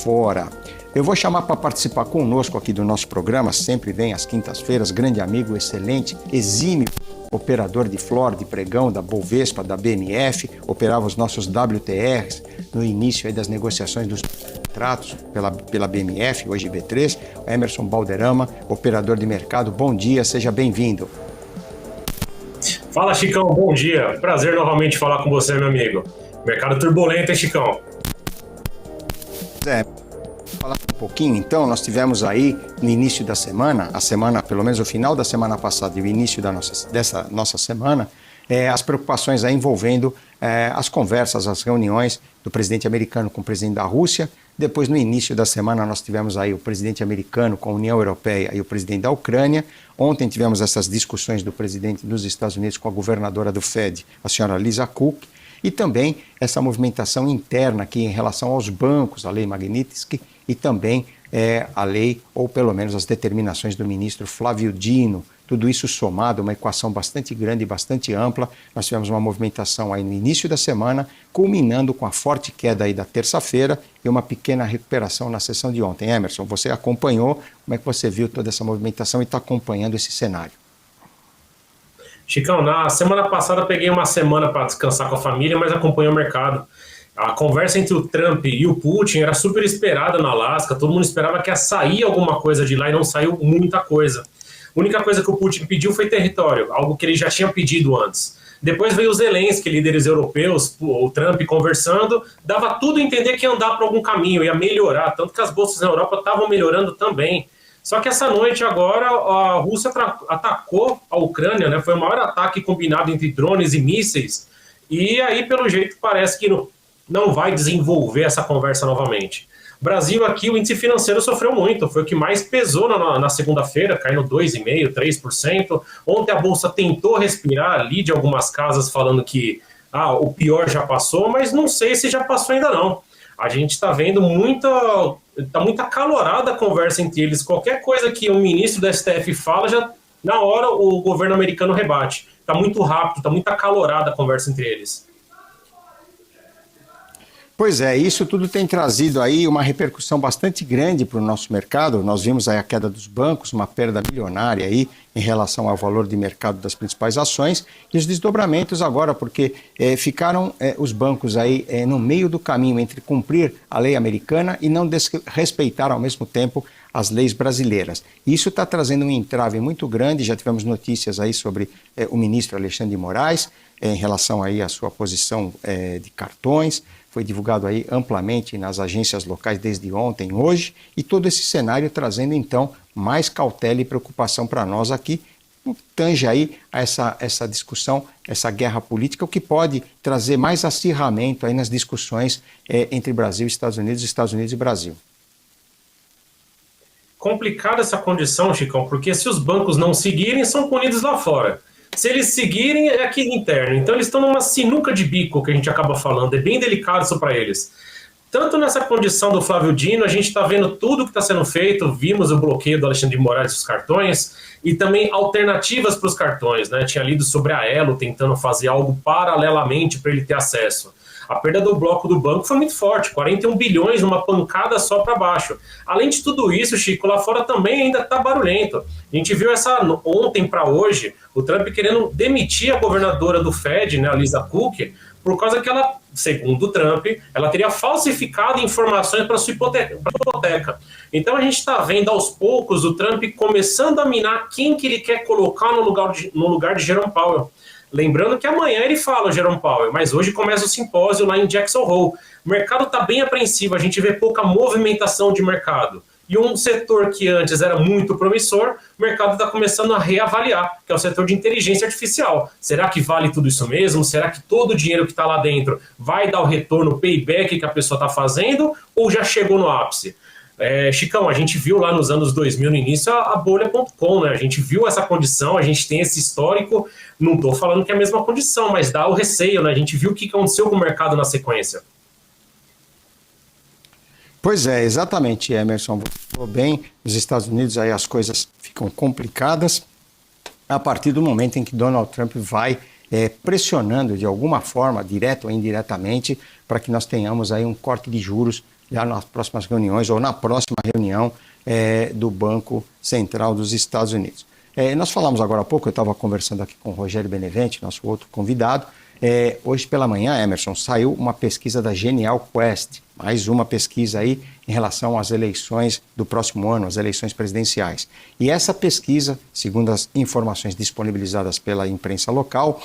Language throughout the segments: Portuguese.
fora. Eu vou chamar para participar conosco aqui do nosso programa, sempre vem às quintas-feiras, grande amigo, excelente, exímio operador de flor, de pregão, da Bovespa, da BMF, operava os nossos WTRs no início aí das negociações dos contratos pela BMF, hoje B3, Emerson Balderrama, operador de mercado. Bom dia, seja bem-vindo. Fala, Chicão, bom dia. Prazer novamente falar com você, meu amigo. Mercado turbulento, hein, Chicão? Falar um pouquinho, então, nós tivemos aí no início da semana, pelo menos o final da semana passada e o início dessa nossa semana, as preocupações aí envolvendo as conversas, as reuniões do presidente americano com o presidente da Rússia. Depois, no início da semana, nós tivemos aí o presidente americano com a União Europeia e o presidente da Ucrânia. Ontem tivemos essas discussões do presidente dos Estados Unidos com a governadora do Fed, a senhora Lisa Cook, e também essa movimentação interna aqui em relação aos bancos, a lei Magnitsky, e também a lei, ou pelo menos as determinações do ministro Flávio Dino. Tudo isso somado, uma equação bastante grande e bastante ampla. Nós tivemos uma movimentação aí no início da semana, culminando com a forte queda aí da terça-feira e uma pequena recuperação na sessão de ontem. Emerson, você acompanhou, como é que você viu toda essa movimentação e está acompanhando esse cenário? Chicão, na semana passada peguei uma semana para descansar com a família, mas acompanhei o mercado. A conversa entre o Trump e o Putin era super esperada no Alasca, todo mundo esperava que ia sair alguma coisa de lá e não saiu muita coisa. A única coisa que o Putin pediu foi território, algo que ele já tinha pedido antes. Depois veio o Zelensky, líderes europeus, o Trump conversando, dava tudo a entender que ia andar para algum caminho, ia melhorar, tanto que as bolsas na Europa estavam melhorando também. Só que essa noite agora a Rússia atacou a Ucrânia, né? Foi o maior ataque combinado entre drones e mísseis, e aí pelo jeito parece que não vai desenvolver essa conversa novamente. Brasil aqui, o índice financeiro sofreu muito, foi o que mais pesou na segunda-feira, caindo 2,5%, 3%. Ontem a Bolsa tentou respirar ali de algumas casas falando que o pior já passou, mas não sei se já passou ainda não. A gente está vendo está muito acalorada a conversa entre eles. Qualquer coisa que o ministro do STF fala, já na hora o governo americano rebate. Está muito rápido, está muito acalorada a conversa entre eles. Pois é, isso tudo tem trazido aí uma repercussão bastante grande para o nosso mercado. Nós vimos aí a queda dos bancos, uma perda milionária aí em relação ao valor de mercado das principais ações e os desdobramentos agora, porque ficaram os bancos aí no meio do caminho entre cumprir a lei americana e não respeitar ao mesmo tempo as leis brasileiras. Isso está trazendo um entrave muito grande. Já tivemos notícias aí sobre o ministro Alexandre de Moraes em relação aí à sua posição de cartões. Foi divulgado aí amplamente nas agências locais desde ontem, hoje, e todo esse cenário trazendo, então, mais cautela e preocupação para nós aqui, tange aí a essa discussão, essa guerra política, o que pode trazer mais acirramento aí nas discussões entre Brasil e Estados Unidos e Brasil. Complicada essa condição, Chicão, porque se os bancos não seguirem, são punidos lá fora. Se eles seguirem, é aqui interno. Então eles estão numa sinuca de bico, que a gente acaba falando. É bem delicado isso para eles. Tanto nessa condição do Flávio Dino, a gente está vendo tudo que está sendo feito. Vimos o bloqueio do Alexandre de Moraes dos cartões e também alternativas para os cartões, né? Tinha lido sobre a Elo tentando fazer algo paralelamente para ele ter acesso. A perda do bloco do banco foi muito forte, 41 bilhões numa pancada só para baixo. Além de tudo isso, Chico, lá fora também ainda está barulhento. A gente viu ontem para hoje, o Trump querendo demitir a governadora do Fed, né, a Lisa Cook, por causa que ela, segundo o Trump, ela teria falsificado informações para sua hipoteca. Então a gente está vendo aos poucos o Trump começando a minar quem que ele quer colocar no lugar de Jerome Powell. Lembrando que amanhã ele fala, Jerome Powell, mas hoje começa o simpósio lá em Jackson Hole. O mercado está bem apreensivo, a gente vê pouca movimentação de mercado. E um setor que antes era muito promissor, o mercado está começando a reavaliar, que é o setor de inteligência artificial. Será que vale tudo isso mesmo? Será que todo o dinheiro que está lá dentro vai dar o retorno, o payback que a pessoa está fazendo, ou já chegou no ápice? Chicão, a gente viu lá nos anos 2000, no início, a bolha.com, né? A gente viu essa condição, a gente tem esse histórico, não estou falando que é a mesma condição, mas dá o receio, né? A gente viu o que aconteceu com o mercado na sequência. Pois é, exatamente, Emerson. Você falou bem, nos Estados Unidos aí as coisas ficam complicadas a partir do momento em que Donald Trump vai pressionando de alguma forma, direta ou indiretamente, para que nós tenhamos aí um corte de juros já nas próximas reuniões ou na próxima reunião do Banco Central dos Estados Unidos. Nós falamos agora há pouco, eu estava conversando aqui com o Rogério Benevente, nosso outro convidado. Hoje pela manhã, Emerson, saiu uma pesquisa da Genial Quest, mais uma pesquisa aí em relação às eleições do próximo ano, as eleições presidenciais. E essa pesquisa, segundo as informações disponibilizadas pela imprensa local,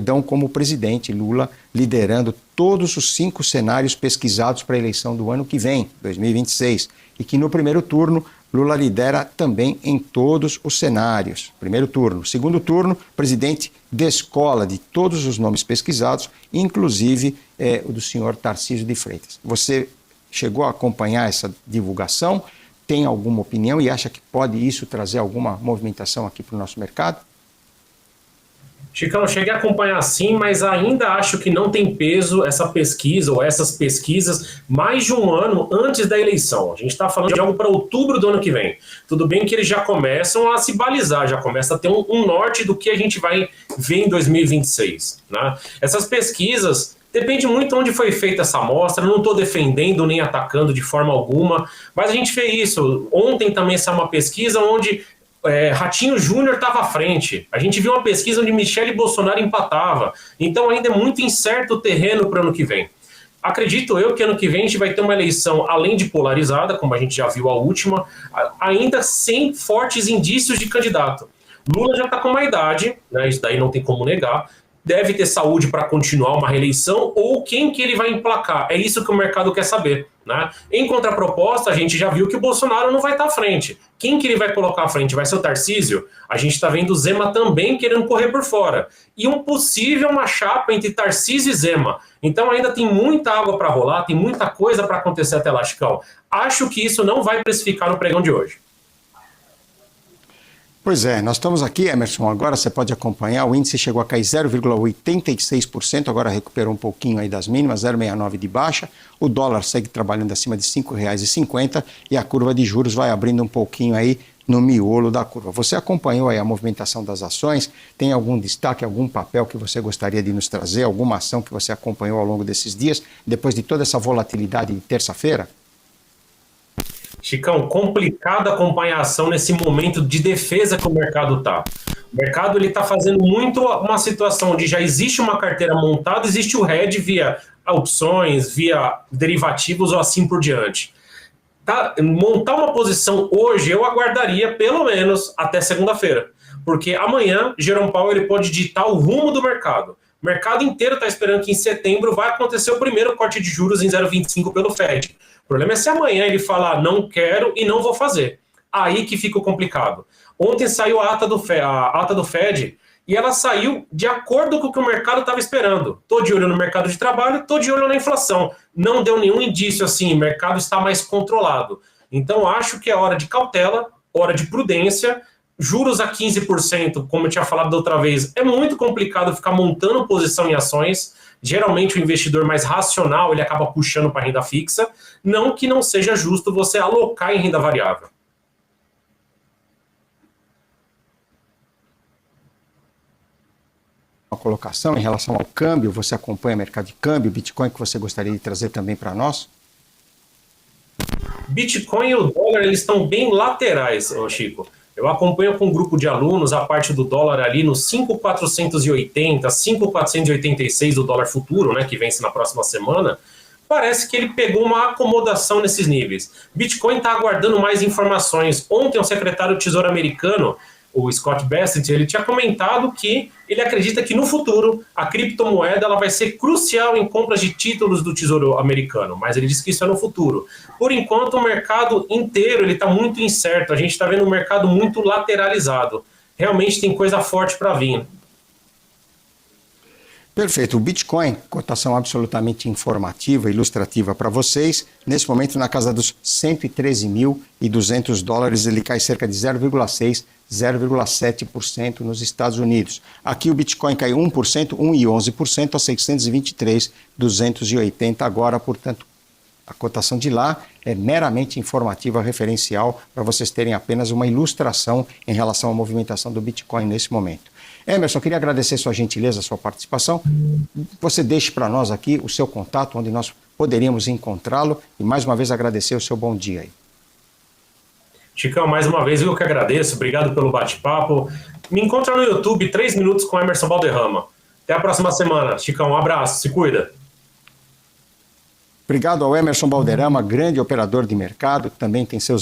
dão como presidente Lula liderando todos os 5 cenários pesquisados para a eleição do ano que vem, 2026, e que no primeiro turno Lula lidera também em todos os cenários. Primeiro turno. Segundo turno, presidente descola de todos os nomes pesquisados, inclusive o do senhor Tarcísio de Freitas. Você chegou a acompanhar essa divulgação? Tem alguma opinião e acha que pode isso trazer alguma movimentação aqui para o nosso mercado? Chicão, eu cheguei a acompanhar sim, mas ainda acho que não tem peso essa pesquisa ou essas pesquisas mais de um ano antes da eleição. A gente está falando de algo para outubro do ano que vem. Tudo bem que eles já começam a se balizar, já começa a ter um norte do que a gente vai ver em 2026. Né? Essas pesquisas, depende muito onde foi feita essa amostra, não estou defendendo nem atacando de forma alguma, mas a gente fez isso. Ontem também essa é uma pesquisa onde Ratinho Júnior estava à frente. A gente viu uma pesquisa onde Michele Bolsonaro empatava. Então ainda é muito incerto o terreno para o ano que vem. Acredito eu que ano que vem a gente vai ter uma eleição, além de polarizada, como a gente já viu a última, ainda sem fortes indícios de candidato. Lula já está com uma idade, né, isso daí não tem como negar, deve ter saúde para continuar uma reeleição, ou quem que ele vai emplacar. É isso que o mercado quer saber. Né? Em contraproposta, a gente já viu que o Bolsonaro não vai estar à frente. Quem que ele vai colocar à frente? Vai ser o Tarcísio? A gente está vendo o Zema também querendo correr por fora. E uma chapa entre Tarcísio e Zema. Então ainda tem muita água para rolar, tem muita coisa para acontecer até lá, Chicão. Acho que isso não vai precificar no pregão de hoje. Pois é, nós estamos aqui, Emerson, agora você pode acompanhar, o índice chegou a cair 0,86%, agora recuperou um pouquinho aí das mínimas, 0,69% de baixa, o dólar segue trabalhando acima de R$ 5,50 e a curva de juros vai abrindo um pouquinho aí no miolo da curva. Você acompanhou aí a movimentação das ações, tem algum destaque, algum papel que você gostaria de nos trazer, alguma ação que você acompanhou ao longo desses dias, depois de toda essa volatilidade de terça-feira? Chicão, complicada a acompanhação nesse momento de defesa que o mercado está. O mercado está fazendo muito uma situação onde já existe uma carteira montada, existe o hedge via opções, via derivativos ou assim por diante. Montar uma posição hoje eu aguardaria pelo menos até segunda-feira, porque amanhã Jerome Powell ele pode ditar o rumo do mercado. O mercado inteiro está esperando que em setembro vai acontecer o primeiro corte de juros em 0,25 pelo Fed. O problema é se amanhã ele falar não quero e não vou fazer. Aí que fica complicado. Ontem saiu a ata do Fed e ela saiu de acordo com o que o mercado estava esperando. Estou de olho no mercado de trabalho, estou de olho na inflação. Não deu nenhum indício assim, o mercado está mais controlado. Então acho que é hora de cautela, hora de prudência. Juros a 15%, como eu tinha falado da outra vez, é muito complicado ficar montando posição em ações. Geralmente o investidor mais racional ele acaba puxando para renda fixa, não que não seja justo você alocar em renda variável. Uma colocação em relação ao câmbio, você acompanha o mercado de câmbio, Bitcoin, que você gostaria de trazer também para nós? Bitcoin e o dólar eles estão bem laterais, Chico. Eu acompanho com um grupo de alunos a parte do dólar ali no 5.480, 5.486 do dólar futuro, né, que vence na próxima semana. Parece que ele pegou uma acomodação nesses níveis. Bitcoin está aguardando mais informações. Ontem o secretário do Tesouro americano, o Scott Bessent, ele tinha comentado que ele acredita que no futuro a criptomoeda ela vai ser crucial em compras de títulos do Tesouro americano, mas ele disse que isso é no futuro. Por enquanto o mercado inteiro está muito incerto, a gente está vendo um mercado muito lateralizado. Realmente tem coisa forte para vir. Perfeito. O Bitcoin, cotação absolutamente informativa, ilustrativa para vocês. Nesse momento, na casa dos 113.200 dólares, ele cai cerca de 0,6%, 0,7% nos Estados Unidos. Aqui o Bitcoin caiu 1%, 1,11% a 623.280 agora, portanto, a cotação de lá é meramente informativa, referencial, para vocês terem apenas uma ilustração em relação à movimentação do Bitcoin nesse momento. Emerson, queria agradecer sua gentileza, sua participação. Você deixe para nós aqui o seu contato, onde nós poderíamos encontrá-lo, e mais uma vez agradecer o seu bom dia aí. Chicão, mais uma vez eu que agradeço, obrigado pelo bate-papo. Me encontra no YouTube 3 Minutos com Emerson Valderrama. Até a próxima semana. Chicão, um abraço, se cuida. Obrigado ao Emerson Valderrama, grande operador de mercado, que também tem seus